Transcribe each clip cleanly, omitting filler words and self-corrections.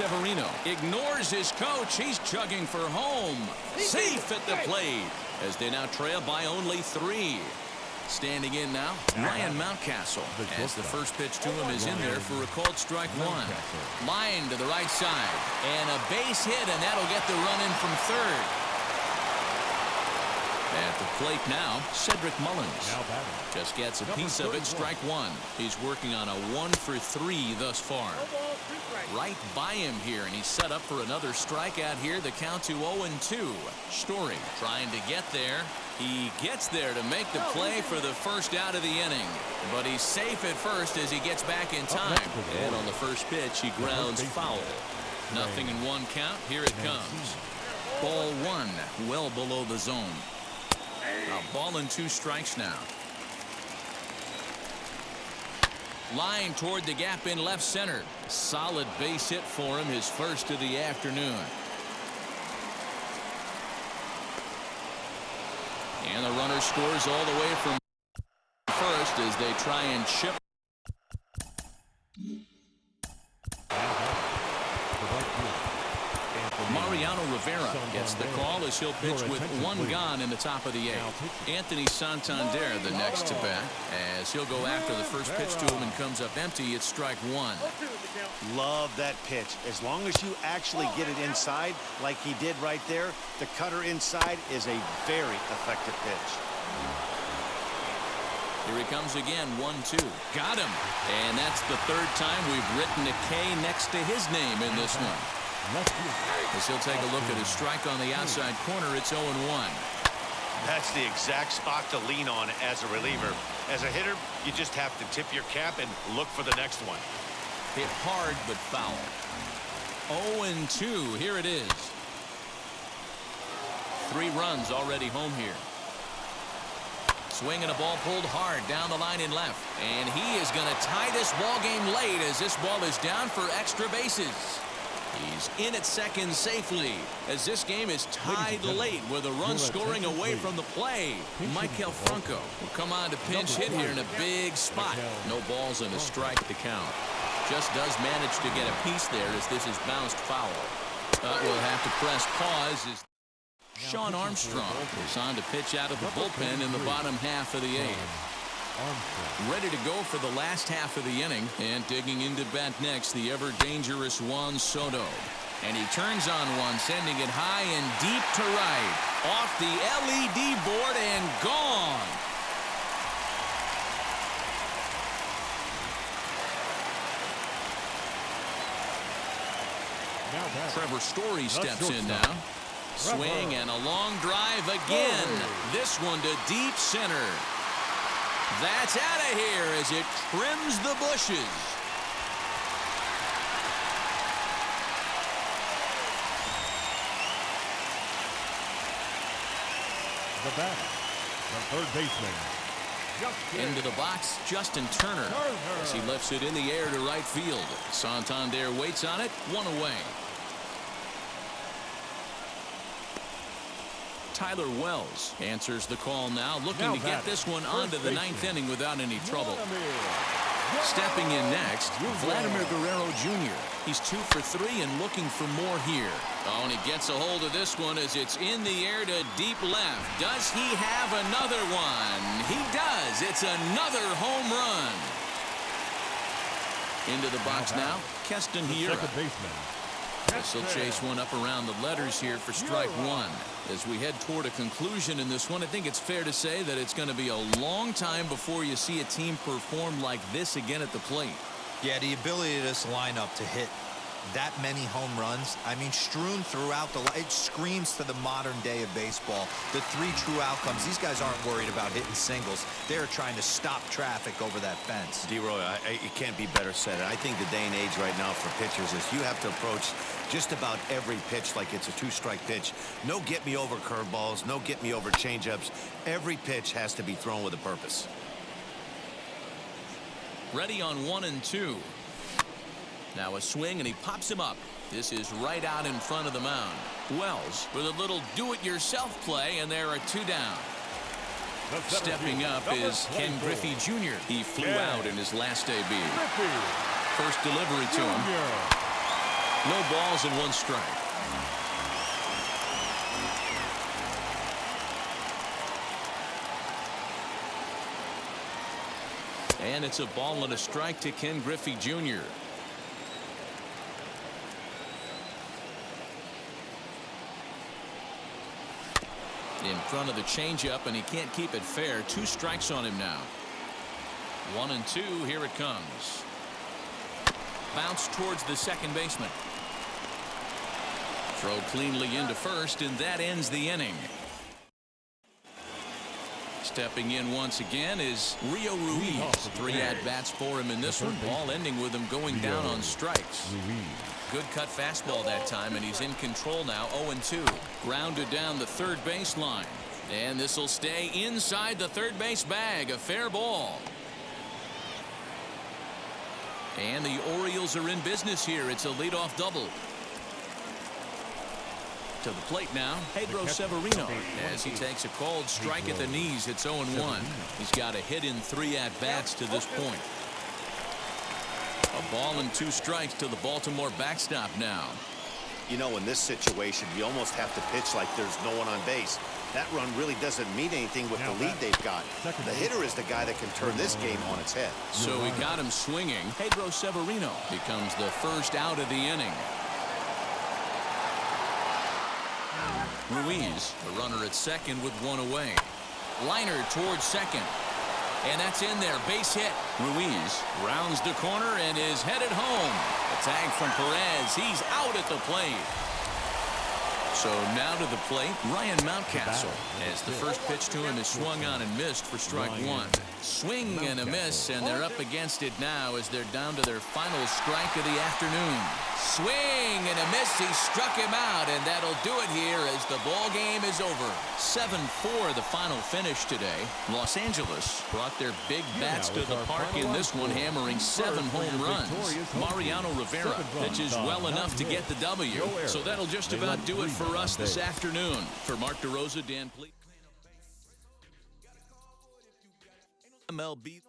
Severino ignores his coach. He's chugging for home. Safe at the plate as they now trail by only 3. Standing in now, Ryan Mountcastle, as the first pitch to him is in there for a called strike 1. Line to the right side, and a base hit, and that'll get the run in from third. At the plate now, Cedric Mullins just gets a piece of it, strike 1. He's working on a 1 for 3 thus far. Right by him here, and he's set up for another strikeout here. The count to 0-2. Story trying to get there. He gets there to make the play for the first out of the inning. But he's safe at first as he gets back in time. And on the first pitch, he grounds foul. 0-1 count. Here it comes. Ball 1, well below the zone. A ball and 2 strikes now. Line toward the gap in left center. Solid base hit for him, his first of the afternoon. And the runner scores all the way from first as they try and chip. Mariano Rivera gets the call as he'll pitch with 1 gone in the top of the 8th. Anthony Santander the next to bat as he'll go after the first pitch to him and comes up empty. It's strike 1. Love that pitch. As long as you actually get it inside like he did right there, the cutter inside is a very effective pitch. Here he comes again, 1-2. Got him. And that's the 3rd time we've written a K next to his name in this one. As he'll take a look at his strike on the outside corner, it's 0-1. That's the exact spot to lean on as a reliever. As a hitter, you just have to tip your cap and look for the next one. Hit hard but foul. 0-2. Here it is. 3 runs already home here. Swing and a ball pulled hard down the line in left. And he is going to tie this ball game late as this ball is down for extra bases. He's in at second safely as this game is tied late with a run scoring away from the play. Maikel Franco will come on to pinch hit here in a big spot. No balls and a strike to count. Just does manage to get a piece there as this is bounced foul. We'll have to press pause as Sean Armstrong is on to pitch out of the bullpen in the bottom half of the 8th. Ready to go for the last half of the inning, and digging into bat next, the ever-dangerous Juan Soto. And he turns on one, sending it high and deep to right. Off the LED board and gone. Trevor Story steps in now. Swing and a long drive again. This one to deep center. That's out of here as it trims the bushes. The batter, the third baseman. Into the box, Justin Turner as he lifts it in the air to right field. Santander waits on it, 1 away. Tyler Wells answers the call now, looking to get this one onto the 9th inning without any trouble. Stepping in next, Vladimir Guerrero Jr. He's 2 for 3 and looking for more here. Oh, and he gets a hold of this one as it's in the air to deep left. Does he have another one? He does. It's another home run. Into the box now, Keston Hiura. Second baseman. This will chase one up around the letters here for strike 1. As we head toward a conclusion in this one, I think it's fair to say that it's going to be a long time before you see a team perform like this again at the plate. Yeah, the ability of this lineup to hit that many home runs, I mean, strewn throughout it screams to the modern day of baseball. The 3 true outcomes. These guys aren't worried about hitting singles. They're trying to stop traffic over that fence. D-Roy, it can't be better said. I think the day and age right now for pitchers is you have to approach just about every pitch like it's a 2-strike pitch. No get-me-over curveballs, no get-me-over changeups. Every pitch has to be thrown with a purpose. Ready on 1-2. Now a swing, and he pops him up. This is right out in front of the mound. Wells with a little do-it-yourself play, and there are 2 down. Stepping up is Ken Griffey Jr. He flew out in his last debut. First delivery to him. No balls and 1 strike. And it's a ball and a strike to Ken Griffey Jr. In front of the changeup, and he can't keep it fair. 2 strikes on him now. 1-2. Here it comes. Bounce towards the second baseman. Throw cleanly into first, and that ends the inning. Stepping in once again is Rio Ruiz. 3 at-bats for him in this one. Ball ending with him going down on strikes. Good cut fastball that time, and he's in control now. 0-2. Grounded down the third baseline. And this will stay inside the third base bag. A fair ball. And the Orioles are in business here. It's a leadoff double. To the plate now, Pedro Severino, as he takes a called strike at the knees. It's 0-1. He's got a hit in 3 at-bats to this point. A ball and 2 strikes to the Baltimore backstop now. You know, in this situation, you almost have to pitch like there's no one on base. That run really doesn't mean anything with the lead they've got. The hitter is the guy that can turn this game on its head. So he got him swinging. Pedro Severino becomes the first out of the inning. Ruiz, the runner at second with 1 away. Liner towards second. And that's in there. Base hit. Ruiz rounds the corner and is headed home. A tag from Perez. He's out at the plate. So now to the plate, Ryan Mountcastle, as the first pitch to him is swung on and missed for strike 1. Swing and a miss, and they're up against it now as they're down to their final strike of the afternoon. Swing and a miss. He struck him out, and that'll do it here as the ball game is over. 7-4 the final finish today. Los Angeles brought their big bats to the park in this one, hammering 7 home runs. Mariano Rivera pitches well enough to get the W. So that'll just about do it for us this afternoon. For Mark DeRosa, Dan Pleat. MLB.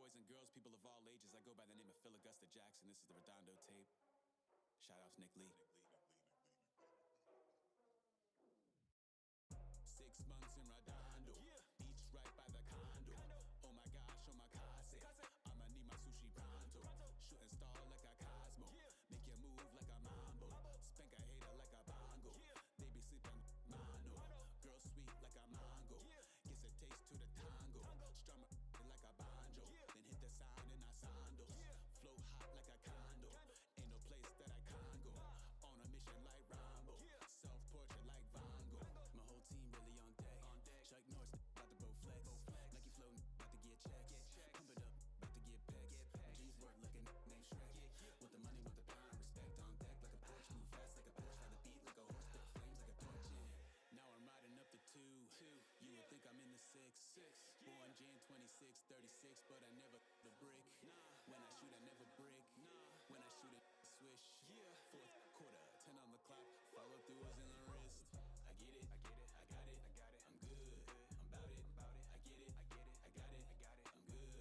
boys and girls, people of all ages. I go by the name of Phil Augusta Jackson. This is the Redondo tape. Shout out to Nick Lee. 6 months in Redondo, beach right by the condo. Oh my gosh, oh my casa. I'ma need my sushi pronto. Shooting star like a Cosmo. Make you move like a mambo. Spank a hater like a bongo. They be sleeping mono. Girl sweet like a mango. Gets a taste to the tango. Strum it like a banjo. Then hit the sign in our sandals. Flow hot like a condo. Ain't no place that I can't go. On a mission like Rambo. Self-portrait like Van Gogh. My whole team really on deck. Chuck Norris about to go flex. Nike flow about to get checks. Pump it up, about to get pecs. G's work like a named Shrek. Want the money, want the power, respect on deck like a Porsche. Move fast like a Porsche, ride the beat like a horse, spit flames like a torch. Now I'm riding up the 2. You would think I'm in the 6. Born Jan 26, 36, but I never the brick. When I shoot, I never brick. When I shoot it, swish. Fourth quarter, 10 on the clock. Follow through is in the wrist. I get it, I got it, I'm good. I'm about it, I get it, I got it, I'm good.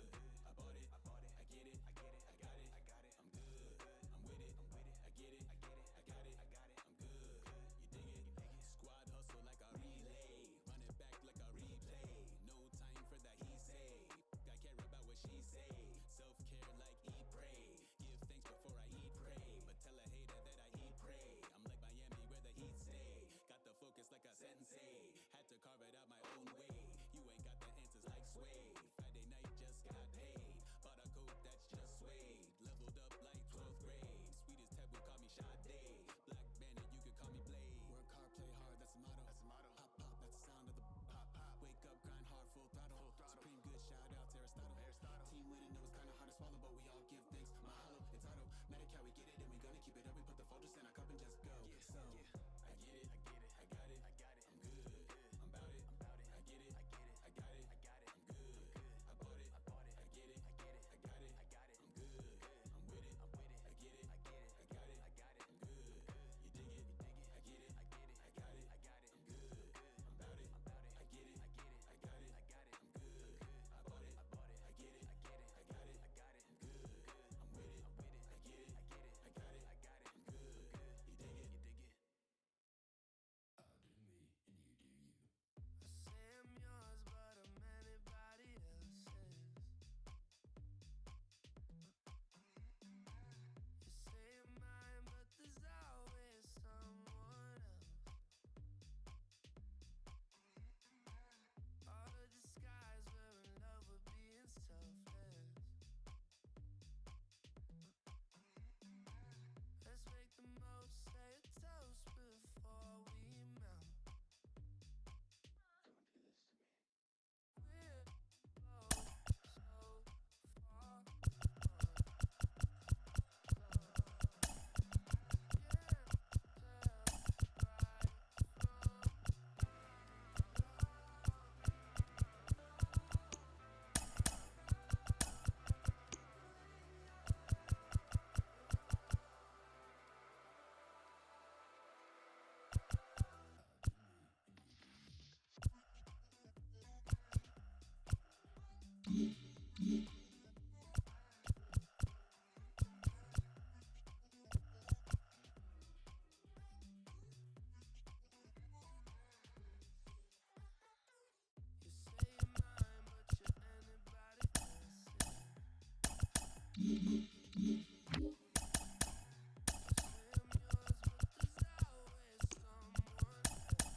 I bought it, I get it, I got it, I'm good. I'm with it, I get it, I got it, I'm good. You dig it? Squad hustle like a relay. Run it back like a replay. No time for that he say. I care about what she say. Self-care like eat, pray. Give thanks before I eat, pray. But tell a hater that I eat, pray. I'm like Miami where the heat stay. Got the focus like a sensei. Had to carve it out my own way. You ain't got the answers like Sway. Friday night just got paid. Bought a coat that's just suede. Leveled up like 12th grade. Sweetest taboo, call me Sade. Black Bandit, you could call me Blade. Work hard, play hard, that's the motto. Pop, pop, that's the sound of the pop, pop. Wake up, grind hard, full throttle. Supreme good, shout out to Aristotle. Team winning, know it's kinda hard to swallow, but we all give thanks. Mahalo, it's auto. Medical, we get it, and we gonna keep it up. We put the Folgers in our cup and just go. So, I get it, I got it, I'm good. I'm about it, I get it, I got it, I'm good. I bought it, I get it, I got it, I'm good. I'm with it, I get it, I got it, I'm good. You dig it, I get it, I got it, I'm good. I'm about it, I get it, I got it, I'm good. I bought it, I get it, I got it, I'm good. I'm with it, I get it, I got it, I'm good. You dig it? I'll do me and you do you. I say I'm yours, but I'm anybody else's. You say you're mine, but there's always someone else. All the disguise, we're in love with being selfless. Let's make the most, say a toast before we melt. Don't do this to me. We're both so far apart. You say you're mine, but you're anybody else's. Say I'm yours, but there's always someone else.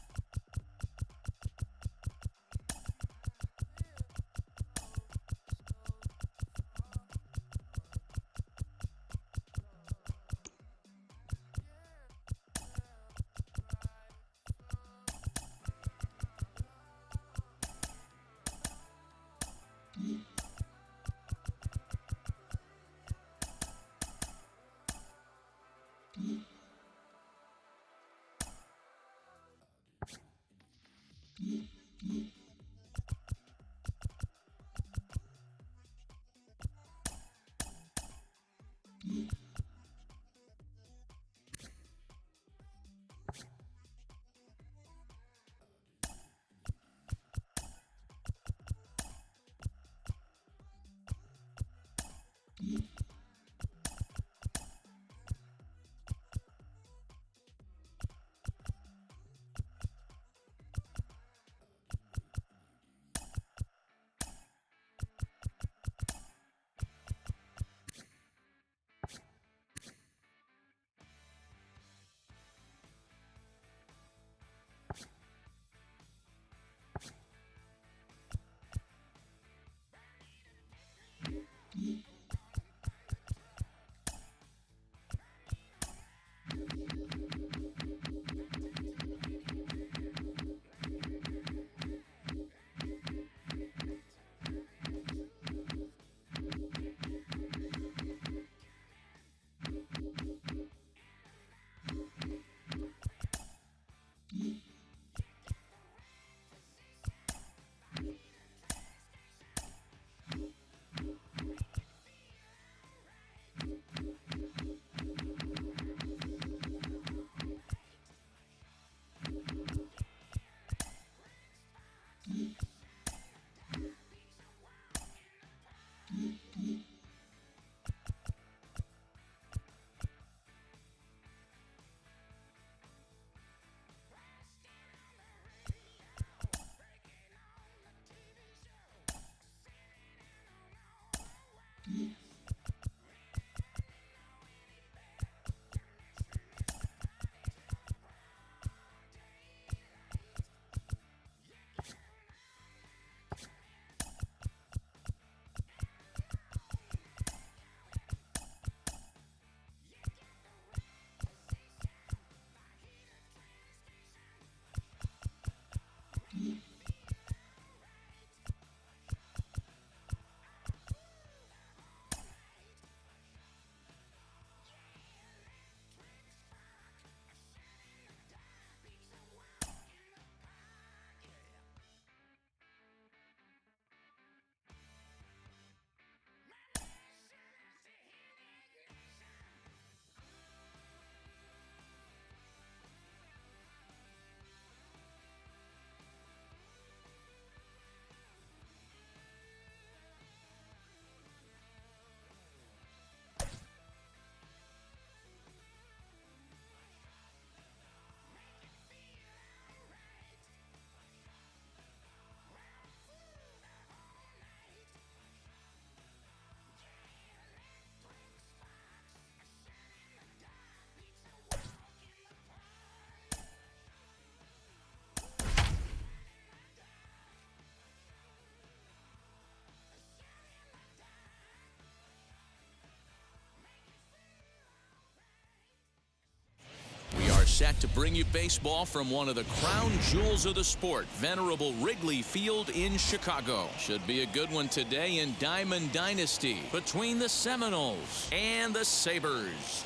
set to bring you baseball from one of the crown jewels of the sport, venerable Wrigley Field in Chicago. Should be a good one today in Diamond Dynasty between the Seminoles and the Sabres.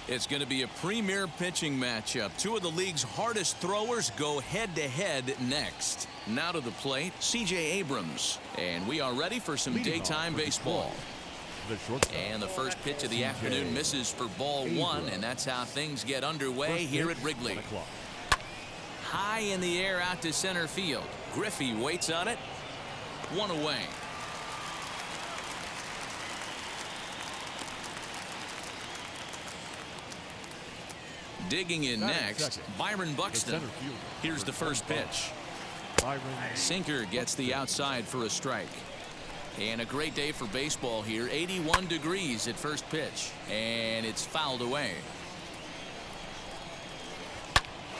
It's going to be a premier pitching matchup. Two of the league's hardest throwers go head-to-head next. Now to the plate, C.J. Abrams. And we are ready for some daytime baseball. And the first pitch of the afternoon misses for ball one, and that's how things get underway here at Wrigley. High in the air out to center field. Griffey waits on it. One away. Digging in next, Byron Buxton. Here's the first pitch. Sinker gets the outside for a strike. And a great day for baseball here. 81 degrees at first pitch. And it's fouled away.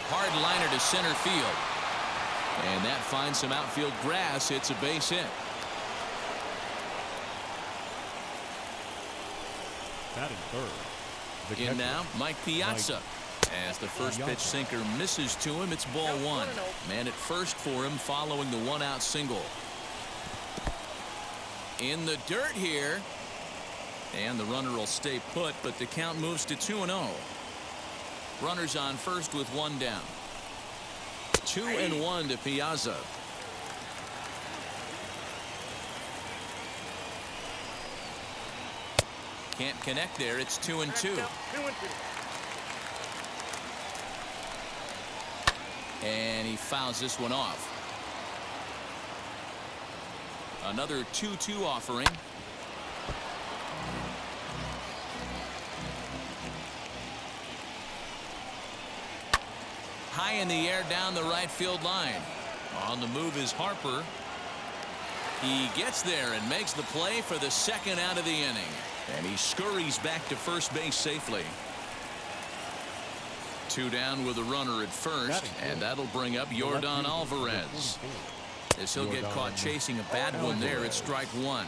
Hard liner to center field. And that finds some outfield grass. It's a base hit. Batting third. In now, Mike Piazza. As the first pitch sinker misses to him, it's ball one. Man at first for him following the one-out single. In the dirt here. And the runner will stay put, but the count moves to 2-0. Runners on first with one down. 2-1 to Piazza. Can't connect there. It's 2-2. And he fouls this one off. Another 2-2 offering. High in the air down the right field line. On the move is Harper. He gets there and makes the play for the second out of the inning. And he scurries back to first base safely. Two down with a runner at first, and that'll bring up Yordan Alvarez. As he'll get caught chasing a bad one there at strike one.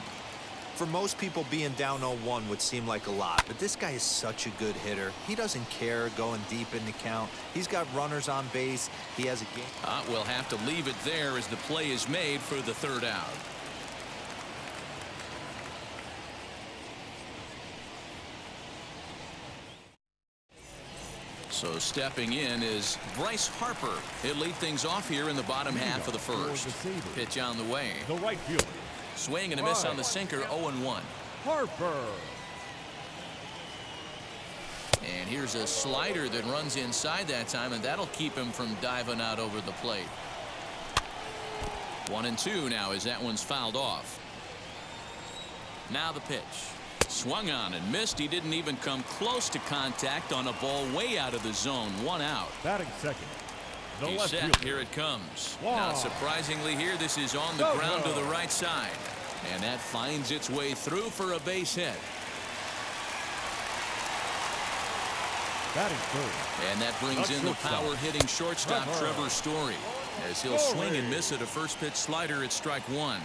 For most people, being down 0-1 would seem like a lot, but this guy is such a good hitter. He doesn't care going deep in the count. He's got runners on base. He has a game. We'll have to leave it there as the play is made for the third out. So stepping in is Bryce Harper. He'll lead things off here in the bottom half of the first. Pitch on the way. The right fielder. Swing and a miss on the sinker. 0-1. Harper. And here's a slider that runs inside that time, and that'll keep him from diving out over the plate. 1-2 now as that one's fouled off. Now the pitch. Swung on and missed. He didn't even come close to contact on a ball way out of the zone. One out. Batting second. The He's left set. fielder. Here it comes. Wow. Not surprisingly here, this is on the ground to the right side. And that finds its way through for a base hit. Batting third. And that brings in the power-hitting shortstop Trevor Story. As he'll swing and miss at a first-pitch slider at strike one.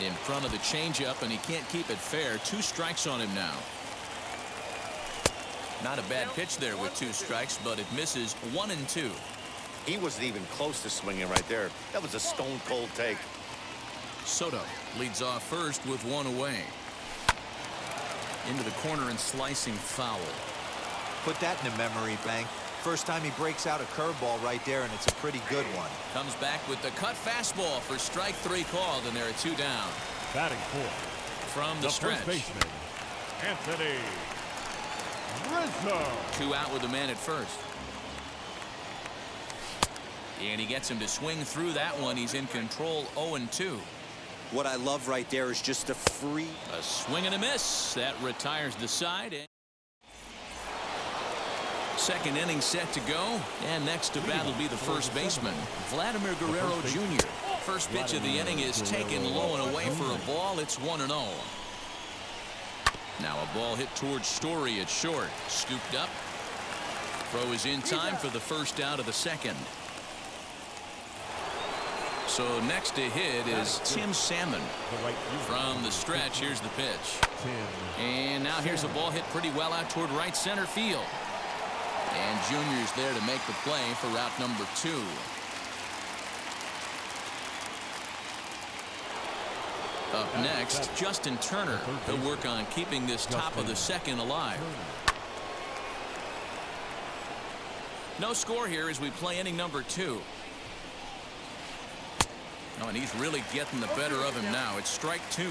In front of the changeup, and he can't keep it fair. 2 strikes on him now. Not a bad pitch there with 2 strikes, but it misses. 1-2. He wasn't even close to swinging right there. That was a stone-cold take. Soto leads off first with 1 away. Into the corner and slicing foul. Put that in the memory bank. First time he breaks out a curveball right there, and it's a pretty good one. Comes back with the cut fastball for strike 3 called, and there are 2 down. Batting fourth. From the stretch. First baseman, Anthony Rizzo. 2 out with the man at first. And he gets him to swing through that one. He's in control. 0-2. What I love right there is just a free. A swing and a miss. That retires the side. Second inning set to go. And next to bat will be the first baseman, Vladimir Guerrero Jr. First pitch of the inning is taken low and away for a ball. It's 1-0. Now a ball hit towards Story at short. Scooped up. Throw is in time for the first out of the second. So next to hit is Tim Salmon. From the stretch, here's the pitch. And now here's a ball hit pretty well out toward right center field. And Junior's there to make the play for route number 2. Up next, Justin Turner. He'll work on keeping this top of the second alive. No score here as we play inning number 2. Oh, and he's really getting the better of him now. It's strike 2.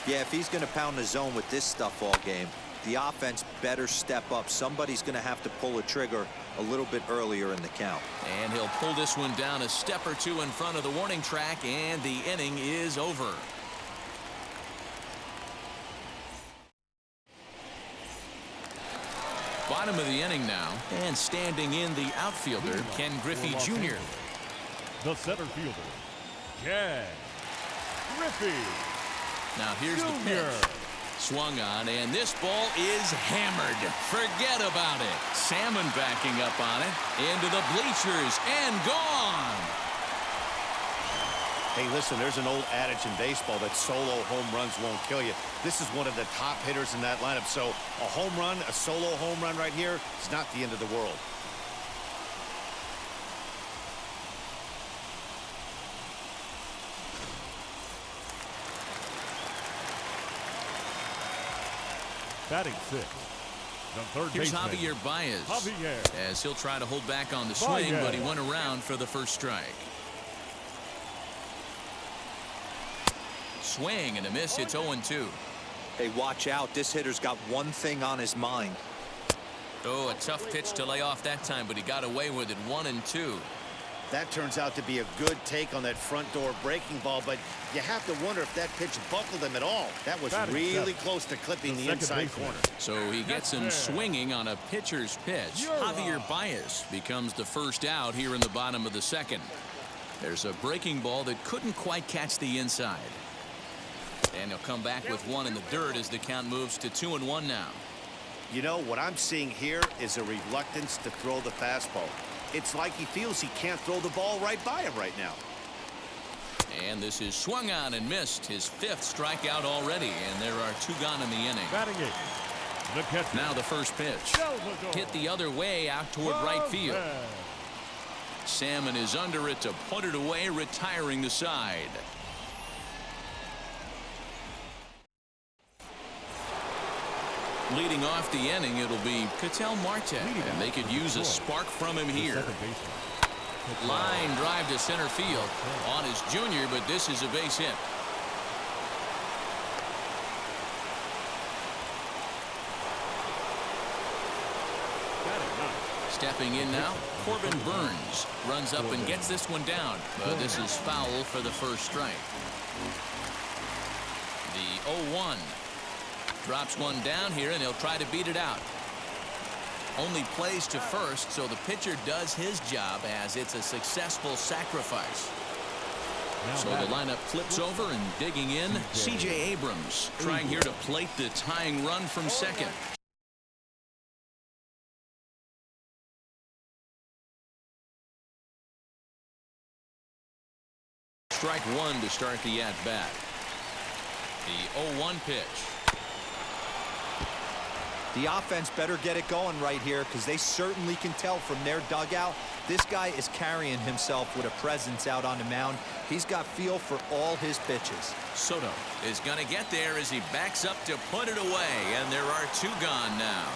Yeah, if he's going to pound the zone with this stuff all game, the offense better step up. Somebody's going to have to pull a trigger a little bit earlier in the count. And he'll pull this one down a step or 2 in front of the warning track, and the inning is over. Bottom of the inning now, and standing in the outfielder, Ken Griffey Jr. The center fielder, Ken Griffey. Now here's the pitch. Swung on, and this ball is hammered. Forget about it. Salmon backing up on it. Into the bleachers, and gone. Hey, listen, there's an old adage in baseball that solo home runs won't kill you. This is one of the top hitters in that lineup. So a home run, a solo home run right here is not the end of the world. Batting 6. The third Here's baseman, Javier Baez. Javier. As he'll try to hold back on the swing, but he went around for the first strike. Swing and a miss. It's 0-2. Hey, watch out. This hitter's got one thing on his mind. Oh, a tough pitch to lay off that time, but he got away with it. 1-2. That turns out to be a good take on that front door breaking ball, but you have to wonder if that pitch buckled him at all. That was really close to clipping the inside corner. So he gets him swinging on a pitcher's pitch. Javier Baez becomes the first out here in the bottom of the second. There's a breaking ball that couldn't quite catch the inside. And he'll come back with one in the dirt as the count moves to 2-1 now. You know, what I'm seeing here is a reluctance to throw the fastball. It's like he feels he can't throw the ball right by him right now. And this is swung on and missed. His 5th strikeout already, and there are 2 gone in the inning. Batting 8. The catcher. Now the first pitch. Hit the other way out toward right field. Salmon is under it to put it away, retiring the side. Leading off the inning, it'll be Ketel Marte, and they could use a spark from him here. Line drive to center field on his junior, but this is a base hit. Stepping in now, Corbin Burns runs up and gets this one down, but this is foul for the first strike. The 0-1. Drops one down here, and he'll try to beat it out. Only plays to first, so the pitcher does his job as it's a successful sacrifice. So the lineup flips over, and digging in, C.J. Abrams trying here to plate the tying run from second. Strike 1 to start the at-bat. The 0-1 pitch. The offense better get it going right here because they certainly can tell from their dugout this guy is carrying himself with a presence out on the mound. He's got feel for all his pitches. Soto is going to get there as he backs up to put it away, and there are 2 gone now.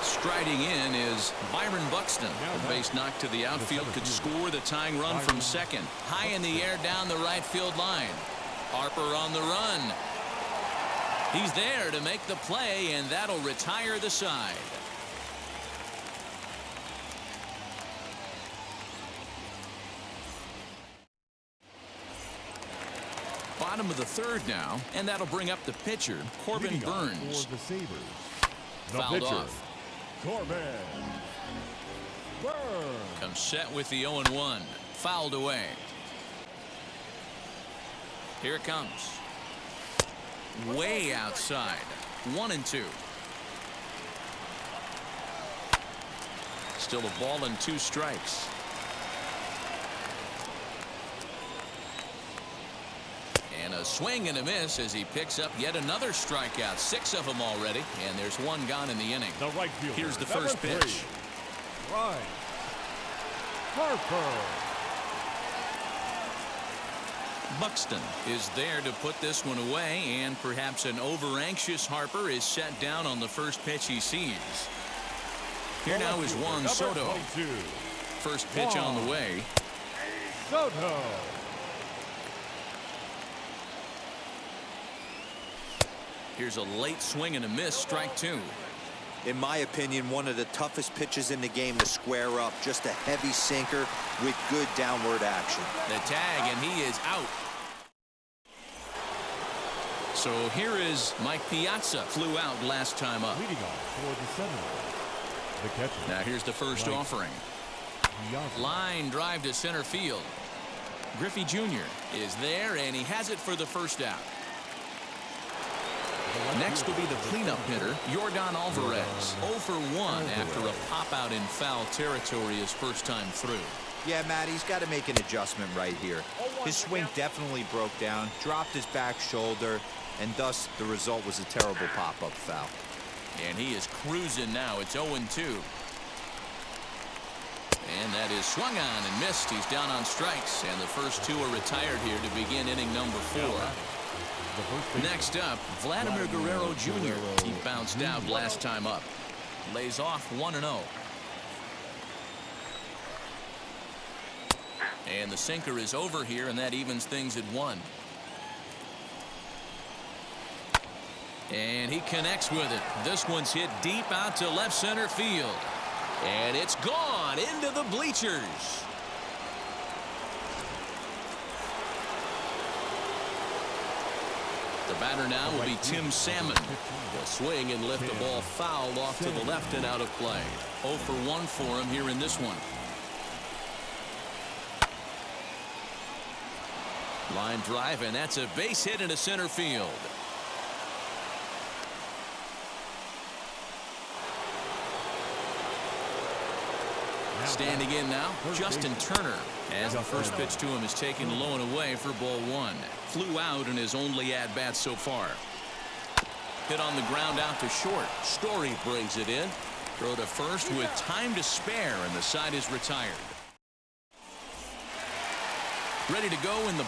Striding in is Byron Buxton. A base knock to the outfield could score the tying run from second. High in the air down the right field line. Harper on the run. He's there to make the play, and that'll retire the side. Bottom of the third now, and that'll bring up the pitcher, Corbin Burns. For the Sabres. Fouled off. Corbin Burns. Comes set with the 0-1. Fouled away. Here it comes. Way outside. 1-2. Still a ball and 2 strikes. swing and a miss as he picks up yet another strikeout. 6 of them already, and there's 1 gone in the inning. The right fielder. Here's the number first 3, pitch. Bryce Harper. Buxton is there to put this one away, and perhaps an over-anxious Harper is set down on the first pitch he sees. Here The now left is fielder, Juan number Soto. 22, First pitch on the Juan way. Soto. Here's a late swing and a miss, strike 2. In my opinion, one of the toughest pitches in the game to square up. Just a heavy sinker with good downward action. The tag, and he is out. So here is Mike Piazza. Flew out last time up. Leading off for the center. The catcher. Now here's the first Mike offering. Piazza. Line drive to center field. Griffey Jr. is there, and he has it for the first out. Next will be the cleanup hitter, Yordan Alvarez. 0 for 1 after a pop-out in foul territory his first time through. Yeah, Matt, he's got to make an adjustment right here. His swing definitely broke down, dropped his back shoulder, and thus the result was a terrible pop-up foul. And he is cruising now. It's 0-2. And that is swung on and missed. He's down on strikes, and the first 2 are retired here to begin inning number 4. Next up, Vladimir Guerrero Jr. He bounced out last time up. Lays off 1-0. And the sinker is over here, and that evens things at 1. And he connects with it. This one's hit deep out to left center field. And it's gone into the bleachers. The batter now will be Tim Salmon. Will swing and lift the ball foul off to the left and out of play. 0 for 1 for him here in this one. Line drive, and that's a base hit into center field. Standing in now, Justin Turner, as the first pitch to him is taken low and away for ball 1. Flew out in his only at-bat so far. Hit on the ground out to short. Story brings it in. Throw to first with time to spare, and the side is retired. Ready to go in the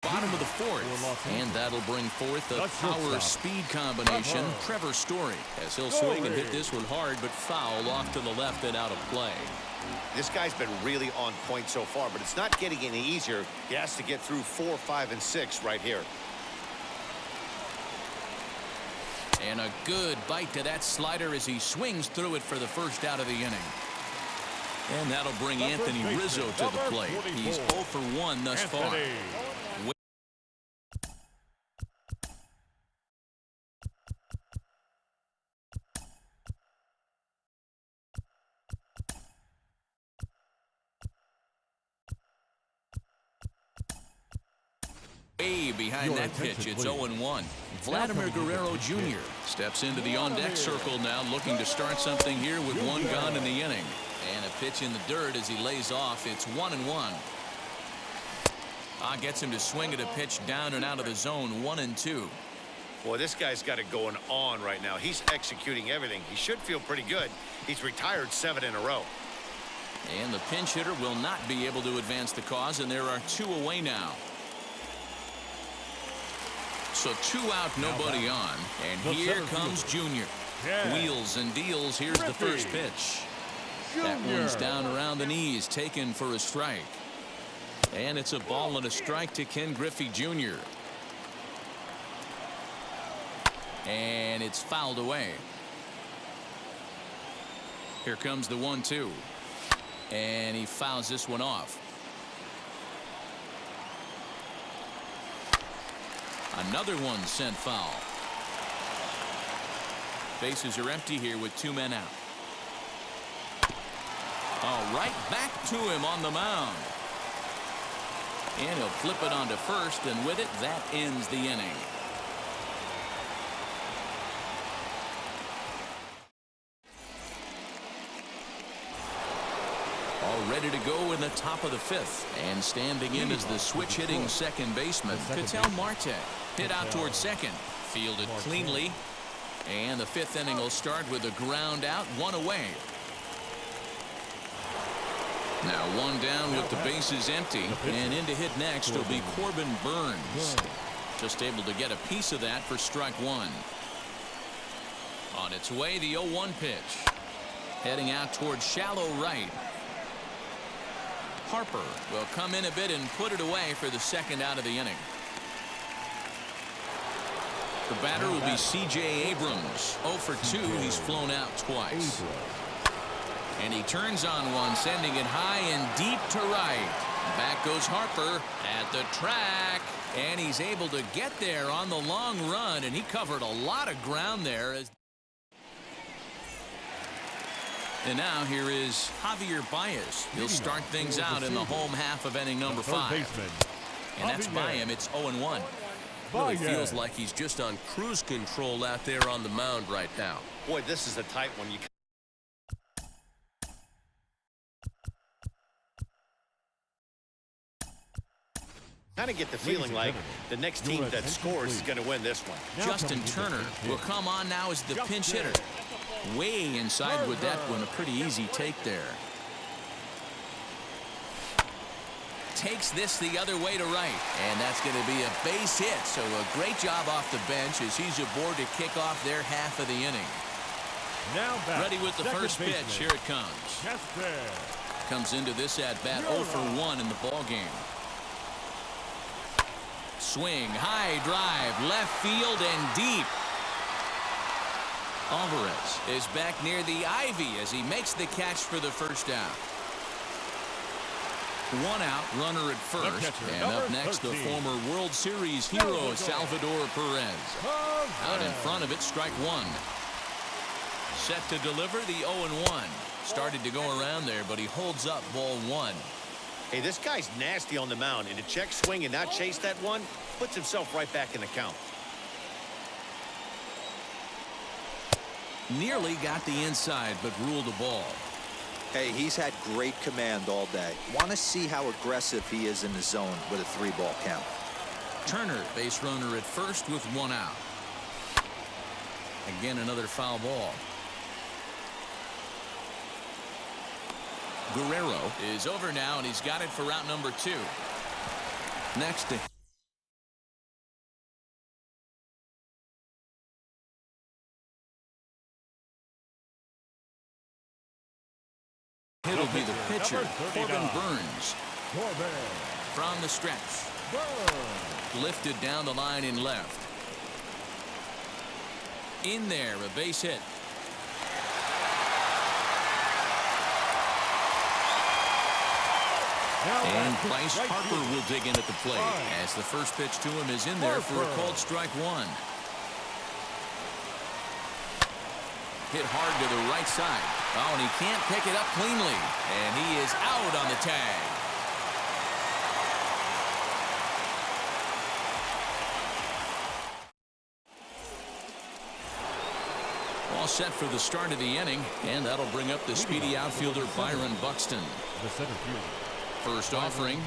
bottom of the 4th, and that'll bring forth a power-speed combination. Trevor Story, as he'll swing and hit this one hard, but foul off to the left and out of play. This guy's been really on point so far, but it's not getting any easier. He has to get through 4, 5, and 6 right here. And a good bite to that slider as he swings through it for the first out of the inning. And that'll bring Anthony Rizzo to the plate. He's 0 for 1 thus far. Way behind that pitch, it's 0-1. Vladimir Guerrero Jr. steps into the on-deck circle now, looking to start something here with 1 gone in the inning. And a pitch in the dirt as he lays off. It's 1-1. Gets him to swing at a pitch down and out of the zone. 1-2. Boy, this guy's got it going on right now. He's executing everything. He should feel pretty good. He's retired 7 in a row. And the pinch hitter will not be able to advance the cause, and there are 2 away now. So 2 out, nobody on. And here comes Junior. Wheels and deals. Here's the first pitch. That one's down around the knees, taken for a strike. And it's a ball and a strike to Ken Griffey Jr. And it's fouled away. Here comes the 1-2. And he fouls this one off. Another one sent foul. Bases are empty here with 2 men out. Right back to him on the mound. And he'll flip it onto first, and with it, that ends the inning. All ready to go in the top of the fifth. And standing in is the switch-hitting second baseman, Ketel Marte. Hit out towards second. Fielded cleanly. And the fifth inning will start with a ground out, one away. Now one down with the bases empty. And in to hit next will be Corbin Burns. Just able to get a piece of that for strike one. On its way, the 0-1 pitch. Heading out towards shallow right. Harper will come in a bit and put it away for the second out of the inning. The batter will be C.J. Abrams. 0 for 2. He's flown out twice. And he turns on one, sending it high and deep to right. Back goes Harper at the track. And he's able to get there on the long run. And he covered a lot of ground there. And now here is Javier Baez. He'll start things out in the home half of inning number 5. And that's by him. It's 0-1. Really feels like he's just on cruise control out there on the mound right now. Boy, this is a tight one. You kind of get the feeling like the next team that scores is going to win this one. Justin Turner will come on now as the pinch hitter. Way inside with that one. A pretty easy take there. Takes this the other way to right. And that's going to be a base hit. So a great job off the bench as he's aboard to kick off their half of the inning. Now back. Ready with the first pitch. Here it comes. Comes into this at-bat 0 for 1 in the ball game. Swing, high drive, left field and deep. Alvarez is back near the ivy as he makes the catch for the first out. 1 out, runner at first. And up next, the former World Series hero, Salvador Perez. Out in front of it, strike one. Set to deliver the 0-1. Started to go around there, but he holds up ball one. Hey, this guy's nasty on the mound, and to check swing and not chase that one puts himself right back in the count. Nearly got the inside, but ruled the ball. Hey, he's had great command all day. Want to see how aggressive he is in the zone with a 3-ball count. Turner, base runner at first with 1 out. Again, another foul ball. Guerrero is over now, and he's got it for out number 2. Next to it'll be the pitcher, Corbin Burns. From the stretch. Lifted down the line in left. In there, a base hit. And Bryce Harper will dig in at the plate as the first pitch to him is in there for a called strike one. Hit hard to the right side. Oh, and he can't pick it up cleanly. And he is out on the tag. All set for the start of the inning. And that'll bring up the speedy outfielder Byron Buxton. The center fielder. First offering.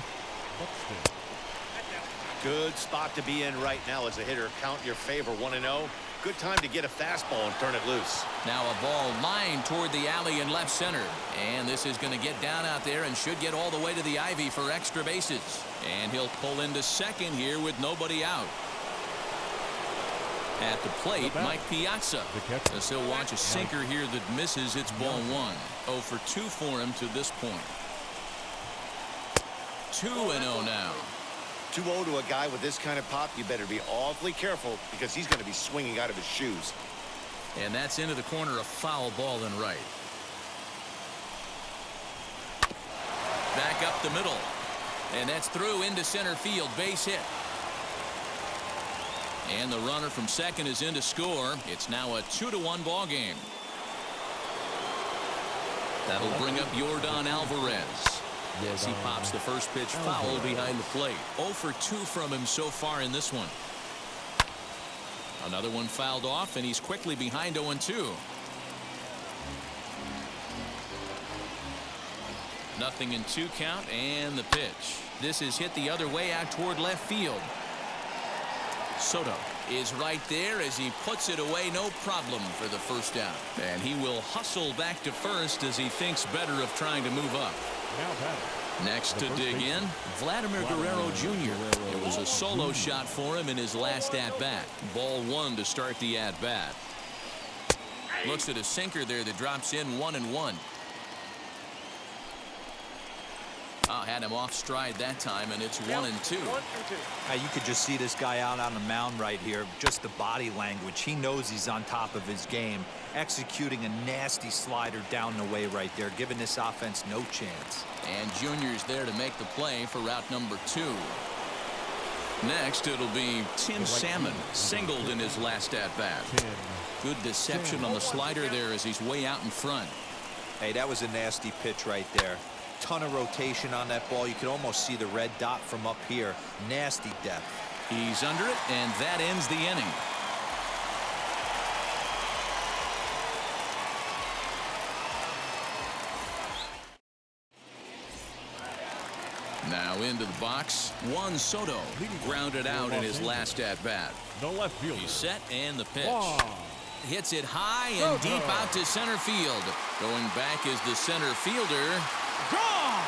Good spot to be in right now as a hitter. Count your favor, 1-0. Good time to get a fastball and turn it loose. Now a ball lined toward the alley in left center. And this is going to get down out there and should get all the way to the ivy for extra bases. And he'll pull into second here with nobody out. At the plate, Mike Piazza. As he'll watch a sinker here that misses. It's ball one. 0 for 2 for him to this point. 2-0 now. 2-0 to a guy with this kind of pop, you better be awfully careful because he's going to be swinging out of his shoes. And that's into the corner, a foul ball and right. Back up the middle. And that's through into center field, base hit. And the runner from second is in to score. It's now a 2-1 ball game. That'll bring up Yordan Alvarez. Yes, he pops the first pitch foul behind the plate. 0 for 2 from him so far in this one. Another one fouled off, and he's quickly behind 0-2. Nothing in 2 count, and the pitch. This is hit the other way out toward left field. Soto is right there as he puts it away, no problem for the first down. And he will hustle back to first as he thinks better of trying to move up. Next to dig in, Vladimir Guerrero Jr. It was a solo shot for him in his last at-bat. Ball 1 to start the at-bat. Looks at a sinker there that drops in 1-1. Had him off stride that time, and it's 1-2. You could just see this guy out on the mound right here. Just the body language. He knows he's on top of his game. Executing a nasty slider down the way right there, giving this offense no chance. And Junior's there to make the play for route number 2. Next, it'll be Tim Salmon, singled in his last at-bat. Good deception on the slider there as he's way out in front. Hey, that was a nasty pitch right there. Ton of rotation on that ball. You could almost see the red dot from up here. Nasty depth. He's under it, and that ends the inning. Now into the box, Juan Soto grounded out in his last at-bat. No left field. He's set, and the pitch. Hits it high and deep out to center field. Going back is the center fielder. Gone!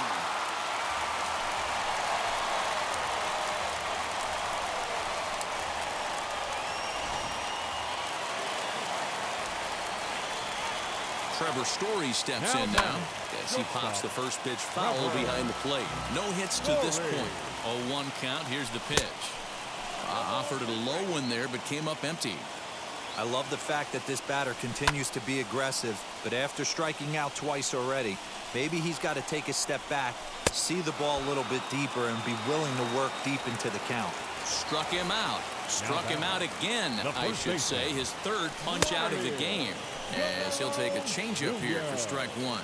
Trevor Story steps in now as he pops the first pitch foul behind the plate. No hits to this point. 0-1 count. Here's the pitch. Offered it a low one there, but came up empty. I love the fact that this batter continues to be aggressive, but after striking out twice already, maybe he's got to take a step back, see the ball a little bit deeper, and be willing to work deep into the count. Struck him out. Struck him out again, I should say. His third punch out of the game. As he'll take a changeup here for strike 1.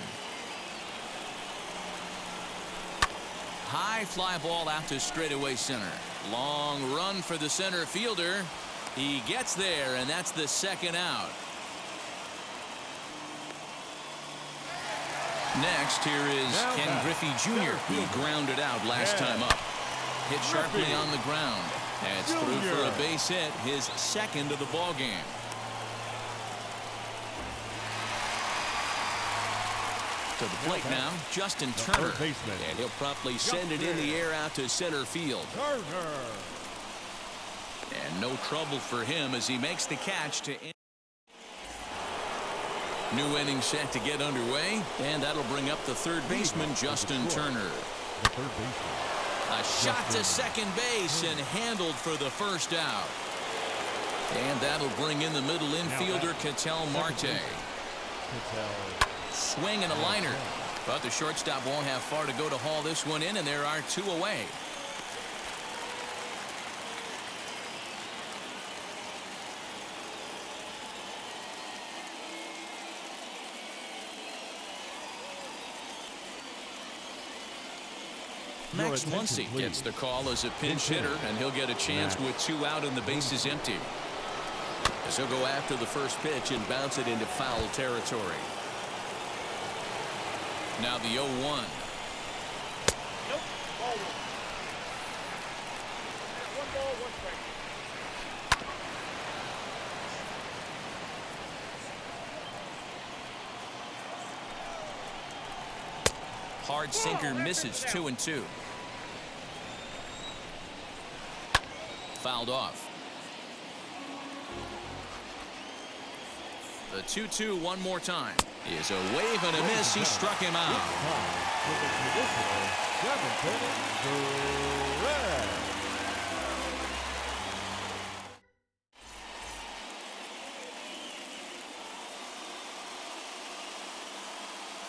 High fly ball out to straightaway center. Long run for the center fielder. He gets there, and that's the second out. Next, here is Ken Griffey Jr. He grounded out last time up. Hit sharply on the ground. That's through for a base hit, his second of the ball game. To the plate now, Justin Turner. And he'll promptly send it in the air out to center field. And no trouble for him as he makes the catch to end. New inning set to get underway, and that'll bring up the third baseman, Justin Turner. A shot to second base and handled for the first out. And that'll bring in the middle infielder, Ketel Marte. Swing and a liner, but the shortstop won't have far to go to haul this one in, and there are 2 away. Max Muncy gets the call as a pinch hitter, and he'll get a chance with 2 out and the bases empty. As he'll go after the first pitch and bounce it into foul territory. Now the 0-1. Hard sinker misses. 2-2. Fouled off. The 2-2 one more time. Is a wave and a miss. He struck him out.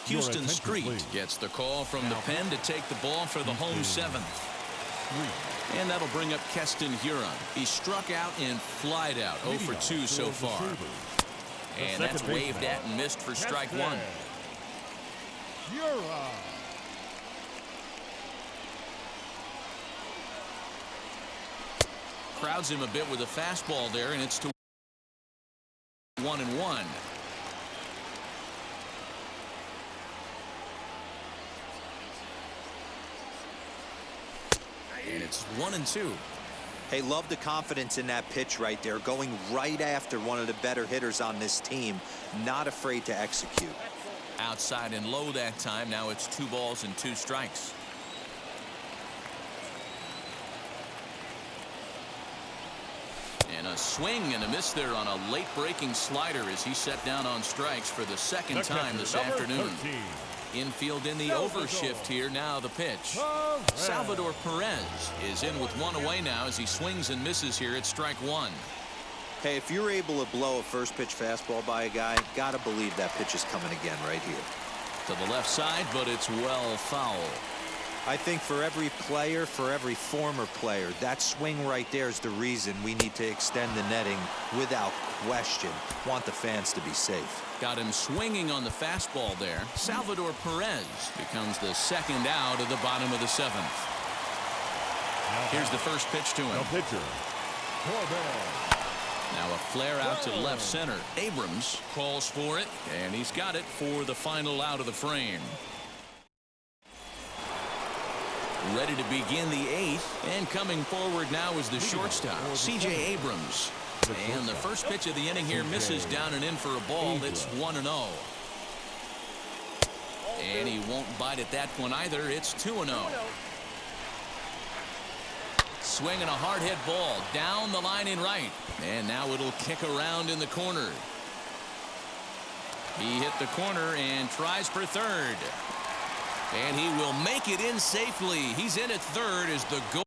Houston Street gets the call from the pen to take the ball for the home 7th. And that'll bring up Keston Huron. He struck out and flied out. 0 for 2 so far. And that's waved at and missed for strike 1. Crowds him a bit with a fastball there, and it's to 1-1. And it's 1-2. Hey, love the confidence in that pitch right there, going right after one of the better hitters on this team, not afraid to execute. Outside and low that time. Now it's 2 balls and 2 strikes. And a swing and a miss there on a late breaking slider as he set down on strikes for the second time this afternoon. Infield in the overshift here. Now the pitch. Salvador Perez is in with 1 away now as he swings and misses here at strike 1. Hey, if you're able to blow a first pitch fastball by a guy, gotta believe that pitch is coming again right here. To the left side, but it's well foul. I think for every player, for every former player, that swing right there is the reason we need to extend the netting without question. Want the fans to be safe. Got him swinging on the fastball there. Salvador Perez becomes the second out of the bottom of the 7th. Here's the first pitch to him. The pitcher, Corbin. Now a flare out to left center. Abrams calls for it, and he's got it for the final out of the frame. Ready to begin the 8th, and coming forward now is the shortstop, C.J. Abrams. And the first pitch of the inning here misses down and in for a ball. It's 1-0. And he won't bite at that one either. It's 2-0. Swinging a hard hit ball down the line in right. And now it'll kick around in the corner. He hit the corner and tries for third. And he will make it in safely. He's in at third as the goal.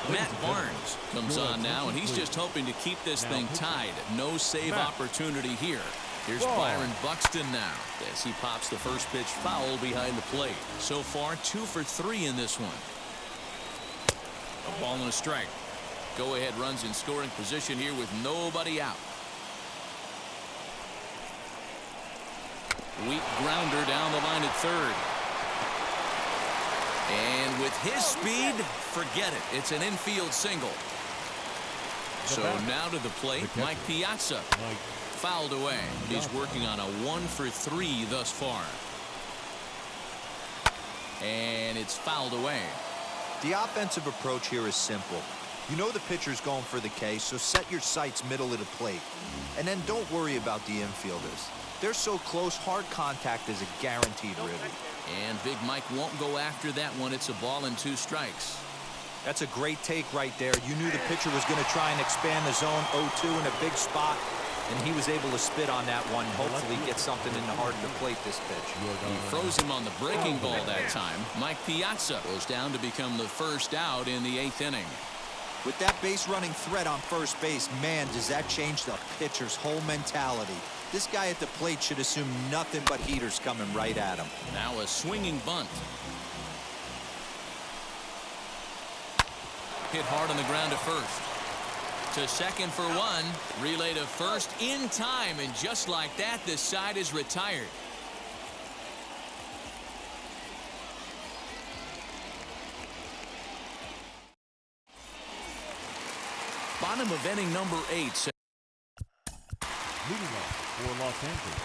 Matt Barnes comes on now, and he's just hoping to keep this thing tied. No save opportunity here. Here's Byron Buxton now as he pops the first pitch foul behind the plate. So far, 2 for 3 in this one. A ball and a strike. Go-ahead runs in scoring position here with nobody out. Weak grounder down the line at third. And with his speed, forget it. It's an infield single. So now to the plate, Mike Piazza. Fouled away. He's working on a 1 for 3 thus far. And it's fouled away. The offensive approach here is simple. You know the pitcher's going for the K, so set your sights middle of the plate. And then don't worry about the infielders. They're so close, hard contact is a guaranteed ribby. And Big Mike won't go after that one. It's a ball and 2 strikes. That's a great take right there. You knew the pitcher was going to try and expand the zone 0-2 in a big spot, and he was able to spit on that one. Hopefully get something in the heart of the plate this pitch. He froze him on the breaking ball that time. Mike Piazza goes down to become the first out in the 8th inning. With that base running threat on first base, man, does that change the pitcher's whole mentality. This guy at the plate should assume nothing but heaters coming right at him. Now a swinging bunt. Hit hard on the ground to first. To second for 1. Relay to first in time, and just like that, this side is retired. Bottom of inning number 8. Leading off for Los Angeles,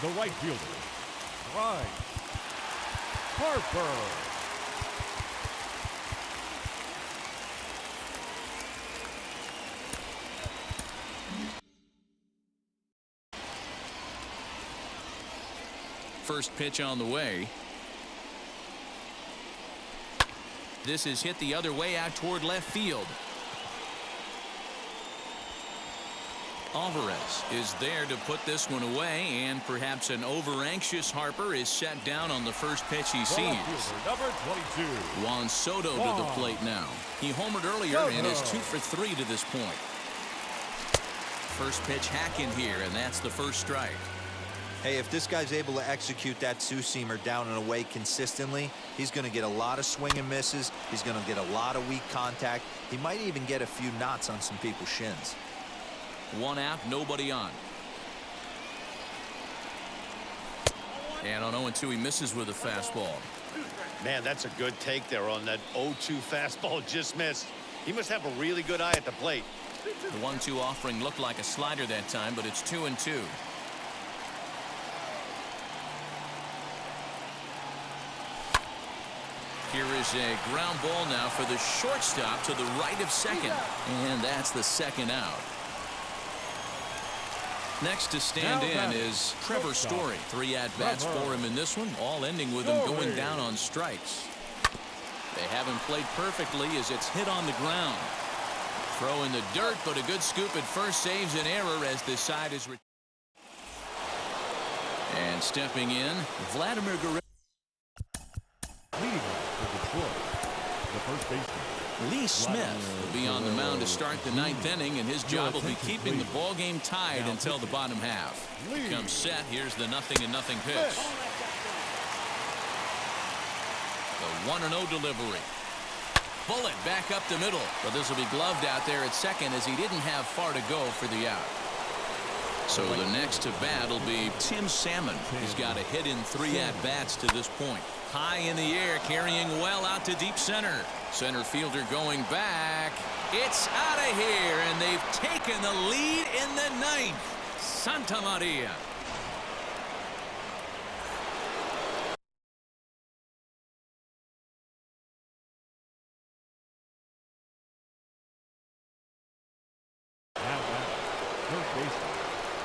the right fielder, Bryce Harper. First pitch on the way. This is hit the other way out toward left field. Alvarez is there to put this one away, and perhaps an over-anxious Harper is set down on the first pitch he sees. Number 22. Juan Soto to the plate now. He homered earlier and is 2 for 3 to this point. First pitch hack in here, and that's the first strike. Hey, if this guy's able to execute that two-seamer down and away consistently, he's going to get a lot of swing and misses. He's going to get a lot of weak contact. He might even get a few knots on some people's shins. 1 out, nobody on. And on 0-2, he misses with a fastball. Man, that's a good take there on that 0-2 fastball. Just missed. He must have a really good eye at the plate. The 1-2 offering looked like a slider that time, but it's 2-2. Here is a ground ball now for the shortstop to the right of second. And that's the second out. Next to stand in is Trevor Story. 3 at-bats for him in this one, all ending with him going down on strikes. They haven't played perfectly as it's hit on the ground. Throw in the dirt, but a good scoop at first saves an error as the side is. And stepping in, Vladimir Guerrero. Leading off for Detroit, the first baseman. Lee Smith will be on the mound to start the 9th inning, and his job will be keeping the ball game tied until the bottom half. Comes set. Here's the 0-0 pitch. The 1-0 delivery. Bullet back up the middle, but this will be gloved out there at second as he didn't have far to go for the out. So the next to bat will be Tim Salmon. He's got a hit in 3 at-bats to this point. High in the air, carrying well out to deep center. Center fielder going back. It's out of here, and they've taken the lead in the 9th. Santa Maria.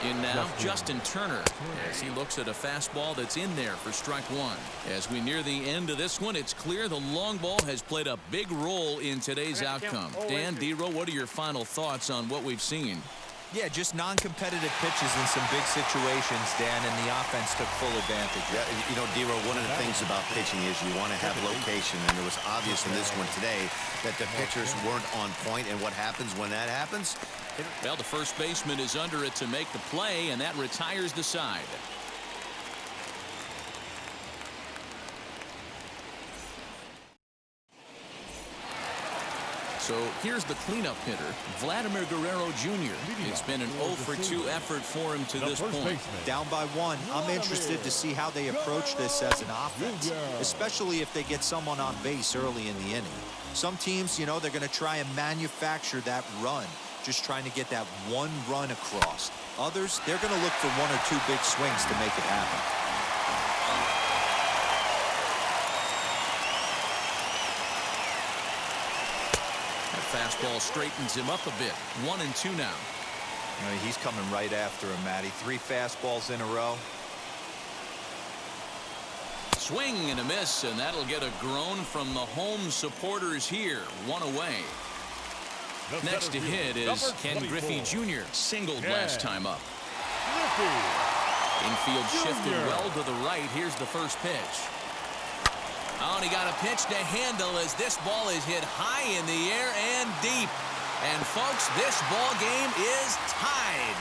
In now, Justin Turner, as he looks at a fastball that's in there for strike 1. As we near the end of this one, it's clear the long ball has played a big role in today's outcome. Dan, D-Row, what are your final thoughts on what we've seen? Yeah, just non-competitive pitches in some big situations, Dan, and the offense took full advantage. Yeah, you know, D-Row, one of the things about pitching is you want to have location, and it was obvious in this one today that the pitchers weren't on point, and what happens when that happens? Well, the first baseman is under it to make the play, and that retires the side. So here's the cleanup hitter, Vladimir Guerrero Jr. It's been an 0-for-2 effort for him to this point. Down by 1. I'm interested to see how they approach this as an offense, especially if they get someone on base early in the inning. Some teams, you know, they're going to try and manufacture that run, just trying to get that one run across. Others, they're going to look for 1 or 2 big swings to make it happen. Fastball straightens him up a bit. 1-2 now. He's coming right after him, Matty. 3 fastballs in a row. Swing and a miss, and that'll get a groan from the home supporters here. 1 away. Next to hit is Ken Griffey Jr. Singled last time up. Infield shifted well to the right. Here's the first pitch. Oh, and he got a pitch to handle as this ball is hit high in the air and deep. And, folks, this ball game is tied.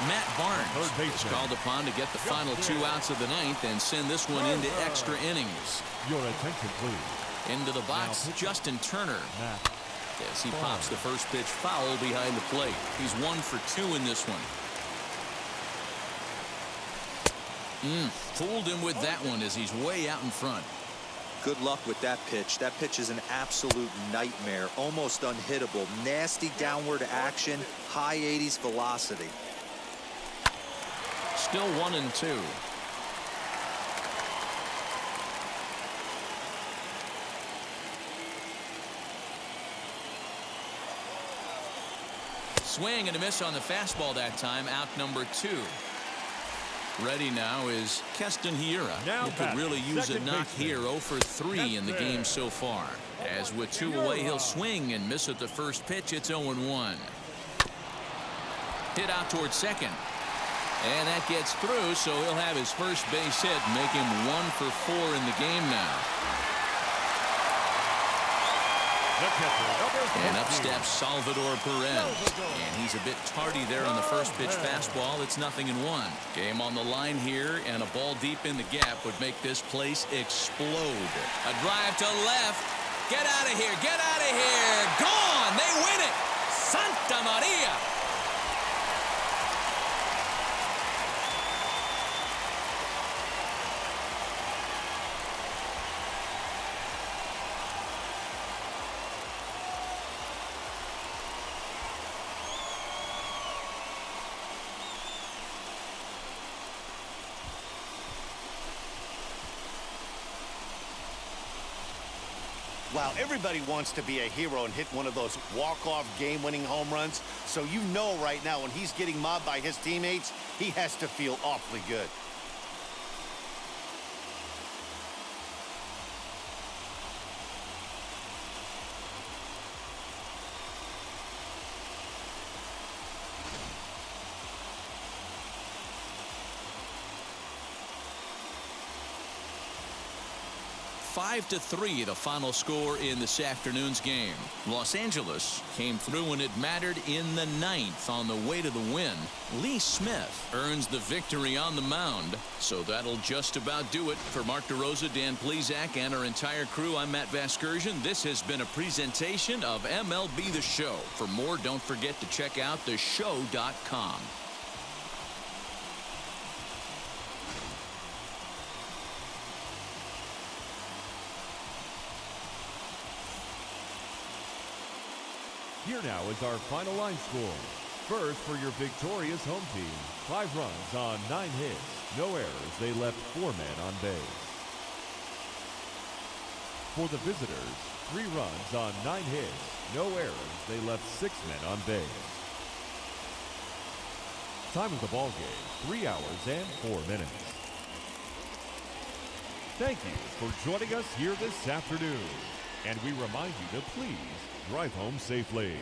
Matt Barnes is called upon to get the final 2 outs of the 9th and send this one into extra innings. Your attention, please. Into the box, Justin Turner. As he pops the first pitch foul behind the plate. He's 1 for 2 in this one. Fooled him with that one as he's way out in front. Good luck with that pitch. That pitch is an absolute nightmare. Almost unhittable. Nasty downward action. High 80s velocity. Still 1-2. Swing and a miss on the fastball that time. Out number 2. Ready now is Keston Hiura. He could really use a knock here. 0 for 3 in the game so far. As with 2 away, he'll swing and miss at the first pitch. It's 0-1. Hit out towards second. And that gets through, so he'll have his first base hit, make him 1 for 4 in the game now. And up steps Salvador Perez. And he's a bit tardy there on the first pitch fastball. It's 0-1. Game on the line here, and a ball deep in the gap would make this place explode. A drive to left. Get out of here. Get out of here. Gone. They win it. Santa Maria. Wow, everybody wants to be a hero and hit one of those walk-off game-winning home runs. So you know right now when he's getting mobbed by his teammates, he has to feel awfully good. Five to 3, the final score in this afternoon's game. Los Angeles came through when it mattered in the 9th on the way to the win. Lee Smith earns the victory on the mound. So that'll just about do it. For Mark DeRosa, Dan Plesac, and our entire crew, I'm Matt Vasgersian. This has been a presentation of MLB The Show. For more, don't forget to check out theshow.com. Here now is our final line score. First, for your victorious home team, 5 runs on 9 hits, no errors. They left 4 men on base. For the visitors, 3 runs on 9 hits, no errors. They left 6 men on base. Time of the ball game, 3 hours and 4 minutes. Thank you for joining us here this afternoon. And we remind you to please drive home safely.